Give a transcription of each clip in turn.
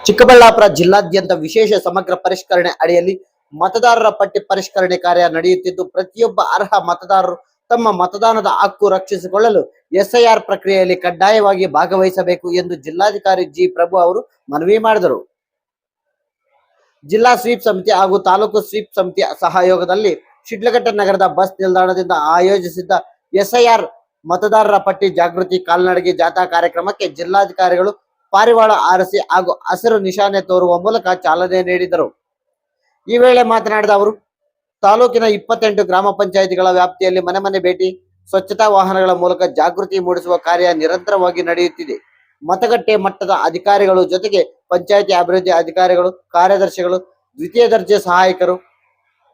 ಚಿಕ್ಕಬಳ್ಳಾಪುರ ಜಿಲ್ಲಾದ್ಯಂತ ವಿಶೇಷ ಸಮಗ್ರ ಪರಿಷ್ಕರಣೆ ಅಡಿಯಲ್ಲಿ ಮತದಾರರ ಪಟ್ಟಿ ಪರಿಷ್ಕರಣೆ ಕಾರ್ಯ ನಡೆಯುತ್ತಿದ್ದು, ಪ್ರತಿಯೊಬ್ಬ ಅರ್ಹ ಮತದಾರರು ತಮ್ಮ ಮತದಾನದ ಹಕ್ಕು ರಕ್ಷಿಸಿಕೊಳ್ಳಲು ಎಸ್ಐಆರ್ ಪ್ರಕ್ರಿಯೆಯಲ್ಲಿ ಕಡ್ಡಾಯವಾಗಿ ಭಾಗವಹಿಸಬೇಕು ಎಂದು ಜಿಲ್ಲಾಧಿಕಾರಿ ಜಿ. ಪ್ರಭು ಅವರು ಮನವಿ ಮಾಡಿದರು. ಜಿಲ್ಲಾ ಸ್ವೀಪ್ ಸಮಿತಿ ಹಾಗೂ ತಾಲೂಕು ಸ್ವೀಪ್ ಸಮಿತಿಯ ಸಹಯೋಗದಲ್ಲಿ ಶಿಡ್ಲಘಟ್ಟ ನಗರದ ಬಸ್ ನಿಲ್ದಾಣದಿಂದ ಆಯೋಜಿಸಿದ್ದ ಎಸ್ಐಆರ್ ಮತದಾರರ ಪಟ್ಟಿ ಜಾಗೃತಿ ಕಾಲ್ನಡಿಗೆ ಜಾಥಾ ಕಾರ್ಯಕ್ರಮಕ್ಕೆ ಜಿಲ್ಲಾಧಿಕಾರಿಗಳು ಪಾರಿವಾಳ ಆರಿಸಿ ಹಾಗೂ ಹಸಿರು ನಿಶಾನೆ ತೋರುವ ಮೂಲಕ ಚಾಲನೆ ನೀಡಿದರು. ಈ ವೇಳೆ ಮಾತನಾಡಿದ ಅವರು, ತಾಲೂಕಿನ 28 ಗ್ರಾಮ ಪಂಚಾಯಿತಿಗಳ ವ್ಯಾಪ್ತಿಯಲ್ಲಿ ಮನೆ ಮನೆ ಭೇಟಿ, ಸ್ವಚ್ಛತಾ ವಾಹನಗಳ ಮೂಲಕ ಜಾಗೃತಿ ಮೂಡಿಸುವ ಕಾರ್ಯ ನಿರಂತರವಾಗಿ ನಡೆಯುತ್ತಿದೆ. ಮತಗಟ್ಟೆ ಮಟ್ಟದ ಅಧಿಕಾರಿಗಳು ಜೊತೆಗೆ ಪಂಚಾಯಿತಿ ಅಭಿವೃದ್ಧಿ ಅಧಿಕಾರಿಗಳು, ಕಾರ್ಯದರ್ಶಿಗಳು, ದ್ವಿತೀಯ ದರ್ಜೆ ಸಹಾಯಕರು,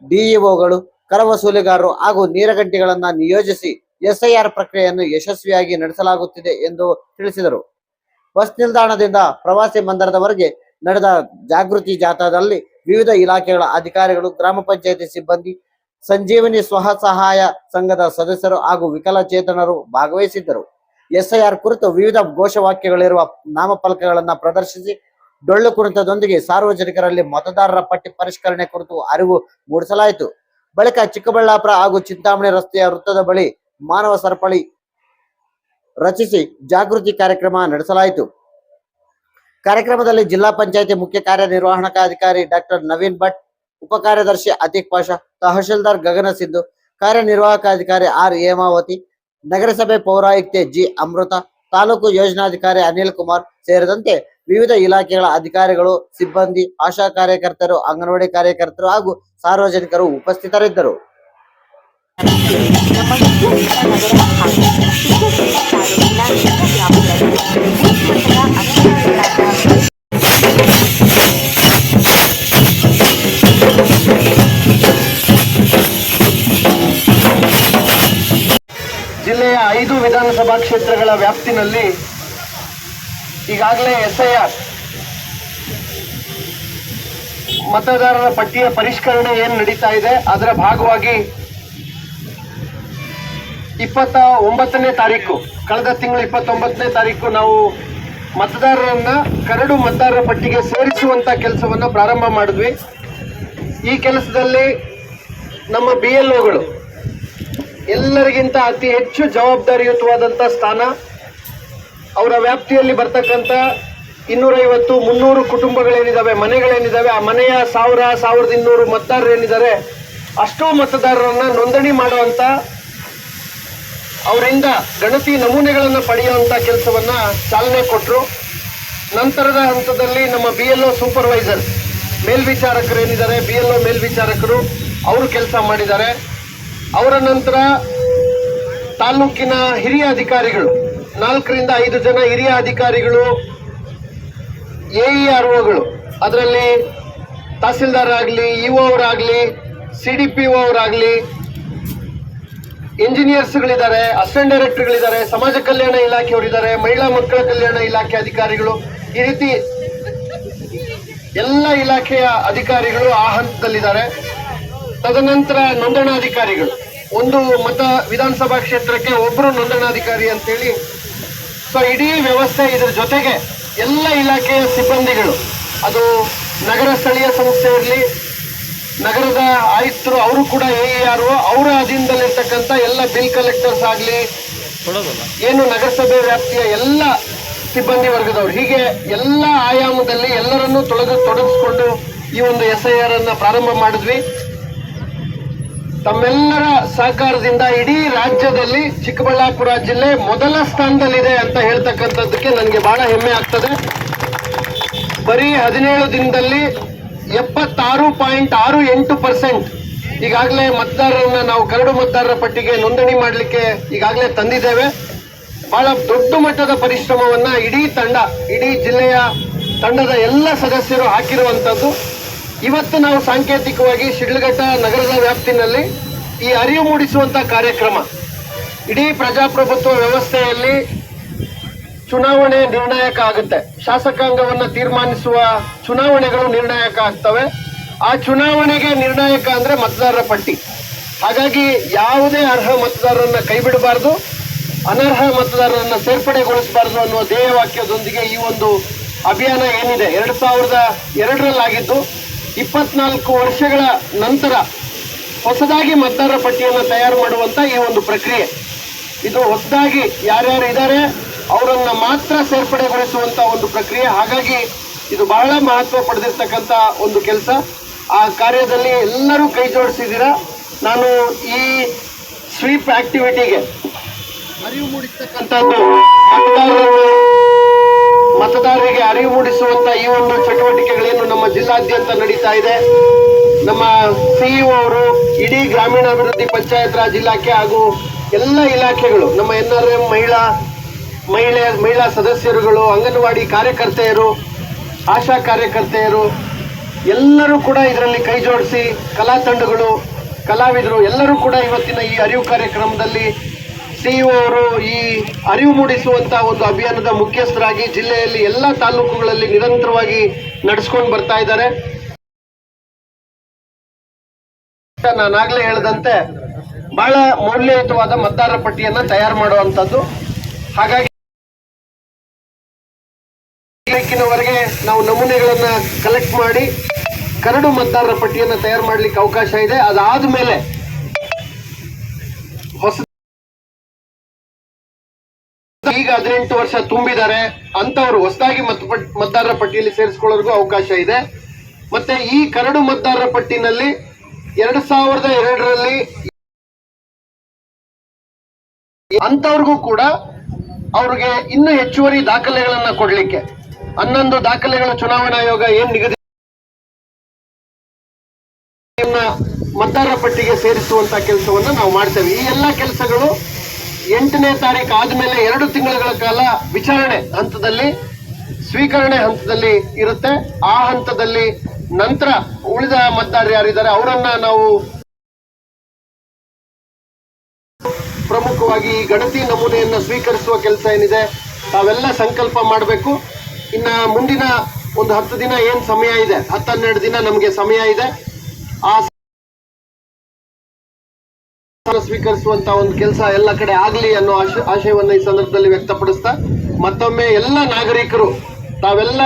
ಡಿಇಒಗಳು, ಕರ ವಸೂಲಿಗಾರರು ಹಾಗೂ ನೀರಗಂಟಿಗಳನ್ನು ನಿಯೋಜಿಸಿ ಎಸ್ಐಆರ್ ಪ್ರಕ್ರಿಯೆಯನ್ನು ಯಶಸ್ವಿಯಾಗಿ ನಡೆಸಲಾಗುತ್ತಿದೆ ಎಂದು ತಿಳಿಸಿದರು. ಬಸ್ ನಿಲ್ದಾಣದಿಂದ ಪ್ರವಾಸಿ ಮಂದಿರದವರೆಗೆ ನಡೆದ ಜಾಗೃತಿ ಜಾಥಾದಲ್ಲಿ ವಿವಿಧ ಇಲಾಖೆಗಳ ಅಧಿಕಾರಿಗಳು, ಗ್ರಾಮ ಪಂಚಾಯಿತಿ ಸಿಬ್ಬಂದಿ, ಸಂಜೀವನಿ ಸ್ವಸಹಾಯ ಸಂಘದ ಸದಸ್ಯರು ಹಾಗೂ ವಿಕಲಚೇತನರು ಭಾಗವಹಿಸಿದ್ದರು. ಎಸ್ಐಆರ್ ಕುರಿತು ವಿವಿಧ ಘೋಷವಾಕ್ಯಗಳಿರುವ ನಾಮಫಲಕಗಳನ್ನು ಪ್ರದರ್ಶಿಸಿ ಡೊಳ್ಳು ಕುಣಿತದೊಂದಿಗೆ ಸಾರ್ವಜನಿಕರಲ್ಲಿ ಮತದಾರರ ಪಟ್ಟಿ ಪರಿಷ್ಕರಣೆ ಕುರಿತು ಅರಿವು ಮೂಡಿಸಲಾಯಿತು. ಬಳಿಕ ಚಿಕ್ಕಬಳ್ಳಾಪುರ ಹಾಗೂ ಚಿಂತಾಮಣಿ ರಸ್ತೆಯ ವೃತ್ತದ ಬಳಿ ಮಾನವ ಸರಪಳಿ ರಚಿಸಿ ಜಾಗೃತಿ ಕಾರ್ಯಕ್ರಮ ನಡೆಸಲಾಯಿತು. ಕಾರ್ಯಕ್ರಮದಲ್ಲಿ ಜಿಲ್ಲಾ ಪಂಚಾಯಿತಿ ಮುಖ್ಯ ಕಾರ್ಯನಿರ್ವಹಣಾಧಿಕಾರಿ ಡಾಕ್ಟರ್ ನವೀನ್ ಭಟ್, ಉಪ ಕಾರ್ಯದರ್ಶಿ ಅತೀಕ್ ಪಾಷಾ, ತಹಶೀಲ್ದಾರ್ ಗಗನ ಸಿಂಧು, ಕಾರ್ಯನಿರ್ವಾಹಕ ಅಧಿಕಾರಿ ಆರ್ ಹೇಮಾವತಿ, ನಗರಸಭೆ ಪೌರಾಯುಕ್ತೆ ಜಿ ಅಮೃತ, ತಾಲೂಕು ಯೋಜನಾಧಿಕಾರಿ ಅನಿಲ್ ಕುಮಾರ್ ಸೇರಿದಂತೆ ವಿವಿಧ ಇಲಾಖೆಗಳ ಅಧಿಕಾರಿಗಳು, ಸಿಬ್ಬಂದಿ, ಆಶಾ ಕಾರ್ಯಕರ್ತರು, ಅಂಗನವಾಡಿ ಕಾರ್ಯಕರ್ತರು ಹಾಗೂ ಸಾರ್ವಜನಿಕರು ಉಪಸ್ಥಿತರಿದ್ದರು. ಜಿಲ್ಲೆಯ 5 ವಿಧಾನಸಭಾ ಕ್ಷೇತ್ರಗಳ ವ್ಯಾಪ್ತಿನಲ್ಲಿ ಈಗಾಗಲೇ ಎಸ್ಐಆರ್ ಮತದಾರರ ಪಟ್ಟಿಯ ಪರಿಷ್ಕರಣೆ ಏನು ನಡೀತಾ ಇದೆ ಅದರ ಭಾಗವಾಗಿ 29ನೇ ತಾರೀಕು, ಕಳೆದ ತಿಂಗಳು 29ನೇ ತಾರೀಕು ನಾವು ಮತದಾರರನ್ನ ಕರಡು ಮತದಾರರ ಪಟ್ಟಿಗೆ ಸೇರಿಸುವಂತ ಕೆಲಸವನ್ನ ಪ್ರಾರಂಭ ಮಾಡಿದ್ವಿ. ಈ ಕೆಲಸದಲ್ಲಿ ನಮ್ಮ BLOಗಳು ಎಲ್ಲರಿಗಿಂತ ಅತಿ ಹೆಚ್ಚು ಜವಾಬ್ದಾರಿಯುತವಾದಂಥ ಸ್ಥಾನ. ಅವರ ವ್ಯಾಪ್ತಿಯಲ್ಲಿ ಬರ್ತಕ್ಕಂಥ 250-300 ಕುಟುಂಬಗಳೇನಿದ್ದಾವೆ, ಮನೆಗಳೇನಿದ್ದಾವೆ, ಆ ಮನೆಯ 1000-1200 ಮತದಾರರು ಏನಿದ್ದಾರೆ, ಅಷ್ಟೂ ಮತದಾರರನ್ನ ನೋಂದಣಿ ಮಾಡುವಂತ, ಅವರಿಂದ ಗಣತಿ ನಮೂನೆಗಳನ್ನು ಪಡೆಯುವಂತ ಕೆಲಸವನ್ನ ಚಾಲನೆ ಕೊಟ್ಟರು. ನಂತರದ ಹಂತದಲ್ಲಿ ನಮ್ಮ BLO ಸೂಪರ್ವೈಸರ್ ಮೇಲ್ವಿಚಾರಕರು ಏನಿದ್ದಾರೆ, BLO ಮೇಲ್ವಿಚಾರಕರು ಅವರು ಕೆಲಸ ಮಾಡಿದ್ದಾರೆ. ಅವರ ನಂತರ ತಾಲೂಕಿನ ಹಿರಿಯ ಅಧಿಕಾರಿಗಳು, 4ರಿಂದ 5 ಜನ ಹಿರಿಯ ಅಧಿಕಾರಿಗಳು, AEROಗಳು, ಅದರಲ್ಲಿ ತಹಸೀಲ್ದಾರ್ ಆಗಲಿ, EO ಅವರಾಗಲಿ, CDPO ಅವರಾಗಲಿ, ಇಂಜಿನಿಯರ್ಸ್ಗಳಿದ್ದಾರೆ, ಅಸಿಸ್ಟೆಂಟ್ ಡೈರೆಕ್ಟರ್ಗಳಿದ್ದಾರೆ, ಸಮಾಜ ಕಲ್ಯಾಣ ಇಲಾಖೆಯವರಿದ್ದಾರೆ, ಮಹಿಳಾ ಮಕ್ಕಳ ಕಲ್ಯಾಣ ಇಲಾಖೆ ಅಧಿಕಾರಿಗಳು, ಈ ರೀತಿ ಎಲ್ಲ ಇಲಾಖೆಯ ಅಧಿಕಾರಿಗಳು ಆ ಹಂತದಲ್ಲಿದ್ದಾರೆ. ತದನಂತರ ನೋಂದಣಾಧಿಕಾರಿಗಳು, ಒಂದು ವಿಧಾನಸಭಾ ಕ್ಷೇತ್ರಕ್ಕೆ ಒಬ್ಬರು ನೋಂದಣಾಧಿಕಾರಿ ಅಂತೇಳಿ, ಸೊ ಇಡೀ ವ್ಯವಸ್ಥೆ. ಇದರ ಜೊತೆಗೆ ಎಲ್ಲ ಇಲಾಖೆಯ ಸಿಬ್ಬಂದಿಗಳು, ಅದು ನಗರ ಸ್ಥಳೀಯ ಸಂಸ್ಥೆ ಇರಲಿ, ನಗರದ ಆಯುಕ್ತರು, ಅವರು ಕೂಡ AERO, ಅವರ ಅಧೀನದಲ್ಲಿರ್ತಕ್ಕಂಥ ಎಲ್ಲ ಬಿಲ್ ಕಲೆಕ್ಟರ್ಸ್ ಆಗಲಿ, ಏನು ನಗರಸಭೆ ವ್ಯಾಪ್ತಿಯ ಎಲ್ಲ ಸಿಬ್ಬಂದಿ ವರ್ಗದವರು, ಹೀಗೆ ಎಲ್ಲ ಆಯಾಮದಲ್ಲಿ ಎಲ್ಲರನ್ನೂ ತೊಡಗಿಸ್ಕೊಂಡು ಈ ಒಂದು SIR ಅನ್ನ ಪ್ರಾರಂಭ ಮಾಡಿದ್ವಿ. ತಮ್ಮೆಲ್ಲರ ಸಹಕಾರದಿಂದ ಇಡೀ ರಾಜ್ಯದಲ್ಲಿ ಚಿಕ್ಕಬಳ್ಳಾಪುರ ಜಿಲ್ಲೆ ಮೊದಲ ಸ್ಥಾನದಲ್ಲಿದೆ ಅಂತ ಹೇಳ್ತಕ್ಕಂಥದ್ದಕ್ಕೆ ನನಗೆ ಬಹಳ ಹೆಮ್ಮೆ ಆಗ್ತದೆ. ಬರೀ 17 ದಿನದಲ್ಲಿ 76.68% ಈಗಾಗಲೇ ಮತದಾರರನ್ನ ನಾವು ಕರಡು ಮತದಾರರ ಪಟ್ಟಿಗೆ ನೋಂದಣಿ ಮಾಡಲಿಕ್ಕೆ ಈಗಾಗಲೇ ತಂದಿದ್ದೇವೆ. ಬಹಳ ದೊಡ್ಡ ಮಟ್ಟದ ಪರಿಶ್ರಮವನ್ನ ಇಡೀ ಜಿಲ್ಲೆಯ ತಂಡದ ಎಲ್ಲ ಸದಸ್ಯರು ಹಾಕಿರುವಂತದ್ದು. ಇವತ್ತು ನಾವು ಸಾಂಕೇತಿಕವಾಗಿ ಶಿಡ್ಲಘಟ್ಟ ನಗರದ ವ್ಯಾಪ್ತಿನಲ್ಲಿ ಈ ಅರಿವು ಮೂಡಿಸುವಂತ ಕಾರ್ಯಕ್ರಮ, ಇಡೀ ಪ್ರಜಾಪ್ರಭುತ್ವ ವ್ಯವಸ್ಥೆಯಲ್ಲಿ ಚುನಾವಣೆ ನಿರ್ಣಾಯಕ ಆಗುತ್ತೆ. ಶಾಸಕಾಂಗವನ್ನು ತೀರ್ಮಾನಿಸುವ ಚುನಾವಣೆಗಳು ನಿರ್ಣಾಯಕ ಆಗ್ತವೆ. ಆ ಚುನಾವಣೆಗೆ ನಿರ್ಣಾಯಕ ಅಂದ್ರೆ ಮತದಾರರ ಪಟ್ಟಿ. ಹಾಗಾಗಿ ಯಾವುದೇ ಅರ್ಹ ಮತದಾರರನ್ನ ಕೈ ಬಿಡಬಾರದು, ಅನರ್ಹ ಮತದಾರರನ್ನ ಸೇರ್ಪಡೆಗೊಳಿಸಬಾರದು ಅನ್ನುವ ಧ್ಯೇಯವಾಕ್ಯದೊಂದಿಗೆ ಈ ಒಂದು ಅಭಿಯಾನ ಏನಿದೆ 2002ರಲ್ಲಾಗಿದ್ದು 24 ವರ್ಷಗಳ ನಂತರ ಹೊಸದಾಗಿ ಮತದಾರರ ಪಟ್ಟಿಯನ್ನು ತಯಾರು ಮಾಡುವಂತ ಈ ಒಂದು ಪ್ರಕ್ರಿಯೆ. ಇದು ಹೊಸದಾಗಿ ಯಾರ್ಯಾರು ಇದ್ದಾರೆ ಅವರನ್ನ ಮಾತ್ರ ಸೇರ್ಪಡೆಗೊಳಿಸುವಂತ ಒಂದು ಪ್ರಕ್ರಿಯೆ. ಹಾಗಾಗಿ ಇದು ಬಹಳ ಮಹತ್ವ ಪಡೆದಿರ್ತಕ್ಕಂಥ ಒಂದು ಕೆಲಸ. ಆ ಕಾರ್ಯದಲ್ಲಿ ಎಲ್ಲರೂ ಕೈ ಜೋಡಿಸಿದ್ದೀರಾ. ನಾನು ಈ ಸ್ವೀಪ್ ಆಕ್ಟಿವಿಟಿಗೆ ಅರಿವು ಮೂಡಿಸ್ತಕ್ಕಂಥದ್ದು, ಮತದಾರರಿಗೆ ಅರಿವು ಮೂಡಿಸುವಂತ ಈ ಒಂದು ಚಟುವಟಿಕೆಗಳೇನು ನಮ್ಮ ಜಿಲ್ಲಾದ್ಯಂತ ನಡೀತಾ ಇದೆ, ನಮ್ಮ ಸಿಇಒ ಅವರು ಇಡೀ ಗ್ರಾಮೀಣಾಭಿವೃದ್ಧಿ ಪಂಚಾಯತ್ ರಾಜ್ ಇಲಾಖೆ ಹಾಗೂ ಎಲ್ಲ ಇಲಾಖೆಗಳು, ನಮ್ಮ NRM ಮಹಿಳಾ ಸದಸ್ಯರುಗಳು, ಅಂಗನವಾಡಿ ಕಾರ್ಯಕರ್ತೆಯರು, ಆಶಾ ಕಾರ್ಯಕರ್ತೆಯರು ಎಲ್ಲರೂ ಕೂಡ ಇದರಲ್ಲಿ ಕೈ ಜೋಡಿಸಿ, ಕಲಾ ತಂಡಗಳು, ಕಲಾವಿದರು ಎಲ್ಲರೂ ಕೂಡ ಇವತ್ತಿನ ಈ ಅರಿವು ಕಾರ್ಯಕ್ರಮದಲ್ಲಿ ಸಿಇಒ ಅವರು ಈ ಅರಿವು ಮೂಡಿಸುವಂತ ಒಂದು ಅಭಿಯಾನದ ಮುಖ್ಯಸ್ಥರಾಗಿ ಜಿಲ್ಲೆಯಲ್ಲಿ ಎಲ್ಲ ತಾಲೂಕುಗಳಲ್ಲಿ ನಿರಂತರವಾಗಿ ನಡೆಸ್ಕೊಂಡು ಬರ್ತಾ ಇದ್ದಾರೆ. ನಾನಾಗ್ಲೇ ಹೇಳಿದಂತೆ ಬಹಳ ಮೌಲ್ಯಯುತವಾದ ಮತದಾರರ ಪಟ್ಟಿಯನ್ನ ತಯಾರು ಮಾಡುವಂತದ್ದು. ಹಾಗಾಗಿ ವರೆಗೆ ನಾವು ನಮೂನೆಗಳನ್ನ ಕಲೆಕ್ಟ್ ಮಾಡಿ ಕರಡು ಮತದಾರರ ಪಟ್ಟಿಯನ್ನು ತಯಾರು ಮಾಡಲಿಕ್ಕೆ ಅವಕಾಶ ಇದೆ. ಅದಾದ ಮೇಲೆ ಈಗ 18 ವರ್ಷ ತುಂಬಿದ್ದಾರೆ ಅಂತವರು ಹೊಸದಾಗಿ ಮತದಾರರ ಪಟ್ಟಿಯಲ್ಲಿ ಸೇರಿಸಿಕೊಳ್ಳೋರ್ಗೂ ಅವಕಾಶ ಇದೆ. ಮತ್ತೆ ಈ ಕರಡು ಮತದಾರರ ಪಟ್ಟಿನಲ್ಲಿ 2002ರಲ್ಲಿ ಅಂತವ್ರಿಗೂ ಕೂಡ ಅವ್ರಿಗೆ ಇನ್ನೂ ಹೆಚ್ಚುವರಿ ದಾಖಲೆಗಳನ್ನ ಕೊಡ್ಲಿಕ್ಕೆ 11 ದಾಖಲೆಗಳು ಚುನಾವಣಾ ಆಯೋಗ ಏನ್ ನಿಗದಿ ಮತದಾರರ ಪಟ್ಟಿಗೆ ಸೇರಿಸುವಂತ ಕೆಲಸವನ್ನ ನಾವು ಮಾಡ್ತೇವೆ. ಈ ಎಲ್ಲಾ ಕೆಲಸಗಳು 8ನೇ ತಾರೀಕು ಆದ್ಮೇಲೆ 2 ತಿಂಗಳ ಕಾಲ ವಿಚಾರಣೆ ಹಂತದಲ್ಲಿ, ಸ್ವೀಕರಣೆ ಹಂತದಲ್ಲಿ ಇರುತ್ತೆ. ಆ ಹಂತದಲ್ಲಿ ನಂತರ ಉಳಿದ ಮತದಾರರು ಯಾರಿದ್ದಾರೆ ಅವರನ್ನ ನಾವು ಪ್ರಮುಖವಾಗಿ ಈ ಗಣತಿ ನಮೂನೆಯನ್ನ ಸ್ವೀಕರಿಸುವ ಕೆಲಸ ಏನಿದೆ ತಾವೆಲ್ಲ ಸಂಕಲ್ಪ ಮಾಡಬೇಕು. ಇನ್ನ ಮುಂದಿನ ಒಂದು 10 ದಿನ ಏನ್ ಸಮಯ ಇದೆ, 10-12 ದಿನ ನಮಗೆ ಸಮಯ ಇದೆ. ಆ ಸ್ವೀಕರಿಸುವಂತ ಒಂದು ಕೆಲಸ ಎಲ್ಲ ಕಡೆ ಆಗ್ಲಿ ಅನ್ನೋ ಆಶಯವನ್ನ ಈ ಸಂದರ್ಭದಲ್ಲಿ ವ್ಯಕ್ತಪಡಿಸ್ತಾ, ಮತ್ತೊಮ್ಮೆ ಎಲ್ಲ ನಾಗರಿಕರು ತಾವೆಲ್ಲ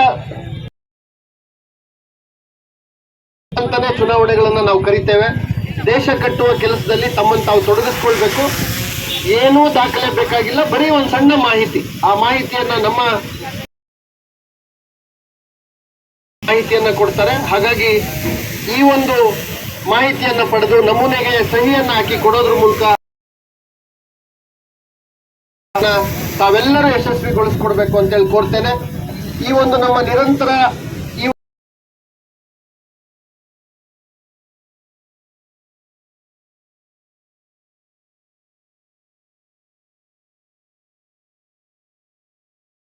ಅಂತಾನೆ ಚುನಾವಣೆಗಳನ್ನ ನಾವು ಕರಿತೇವೆ. ದೇಶ ಕಟ್ಟುವ ಕೆಲಸದಲ್ಲಿ ತಮ್ಮನ್ನು ತಾವು ತೊಡಗಿಸ್ಕೊಳ್ಬೇಕು. ಏನೂ ದಾಖಲೆ ಬೇಕಾಗಿಲ್ಲ, ಬರೀ ಒಂದು ಸಣ್ಣ ಮಾಹಿತಿ. ಆ ಮಾಹಿತಿಯನ್ನ ಕೊಡ್ತಾರೆ. ಹಾಗಾಗಿ ಈ ಒಂದು ಮಾಹಿತಿಯನ್ನ ಪಡೆದು ನಮೂನೆಗೆ ಸಹಿಯನ್ನ ಹಾಕಿ ಕೊಡೋದ್ರ ಮೂಲಕ ತಾವೆಲ್ಲರೂ ಯಶಸ್ವಿಗೊಳಿಸ್ಕೊಡ್ಬೇಕು ಅಂತೇಳಿ ಕೋರ್ತೇನೆ. ಈ ಒಂದು ನಮ್ಮ ನಿರಂತರ